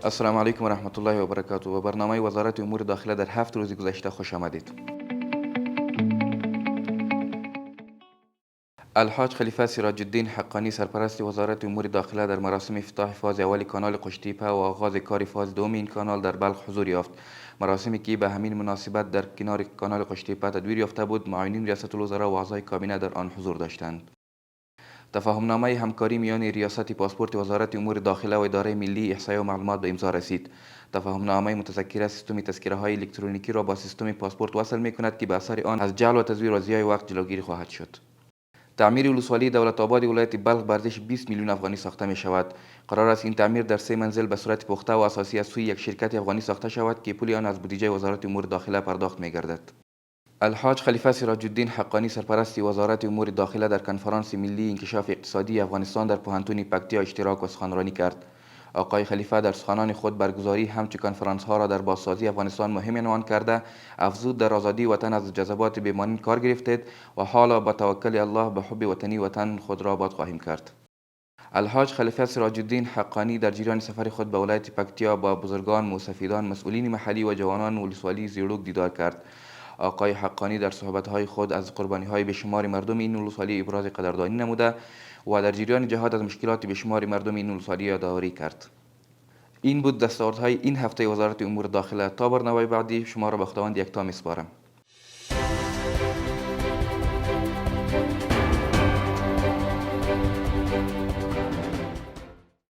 السلام علیکم و رحمت الله و برکاته. و برنامه وزارت امور داخله در 7 روز گذشته خوش آمدید. الحاج خلیفه سراج الدین حقانی سرپرست وزارت امور داخله در مراسم افتتاح فاز اول کانال قشتیپه و آغاز کار فاز دوم این کانال در بلخ حضور یافت. مراسمی که به همین مناسبت در کنار کانال قشتیپه تدبیر یافته بود، معاونین ریاست الوزراء و اعضای کابینه در آن حضور داشتند. تفاهمنامه همکاری میان ریاست پاسپورت وزارت امور داخله و اداره ملی احصایه و معلومات به امضا رسید. تفاهمنامه متذکر سیستم تذکره‌های الکترونیکی را با سیستم پاسپورت وصل می‌کند که به اثر آن از جعل و تزویر و ضیاع وقت جلوگیری خواهد شد. تعمیر ولسوالی دولت آباد ولایت بلخ به ارزش 20 میلیون افغانی ساخته می شود. قرار است این تعمیر در 3 منزل به صورت پخته و اساسی از سوی یک شرکت افغانی ساخته شود که پول آن از بودجه وزارت امور داخله پرداخت می گردد. الحاج خلیفه سراج الدین حقانی سرپرست وزارت امور داخله در کنفرانس ملی انکشاف اقتصادی افغانستان در پوهنتون پکتیا اشتراک و سخنرانی کرد. آقای خلیفه در سخنان خود برگزاری همچون کنفرانس ها را در بازسازی افغانستان مهم عنوان کرده، افزود در آزادی وطن از جذبات بمانین کار گرفتید و حالا با توکل الله به حب وطنی وطن خود را آباد خواهیم کرد. الحاج خلیفه سراج الدین حقانی در جریان سفر خود به ولایت پکتیا با بزرگان، موسفیدان، مسئولین محلی و جوانان ولسوالی زیروک دیدار کرد. آقای حقانی در صحبت‌های خود از قربانی‌های بیشمار مردم این ولسوالی ابراز قدردانی نموده و در جریان جهاد از مشکلات بیشمار مردم این ولسوالی یادآوری کرد. این بود دستاوردهای این هفته وزارت امور داخله. تا برنامه بعدی شما را به خداوند یکتا می‌سپارم.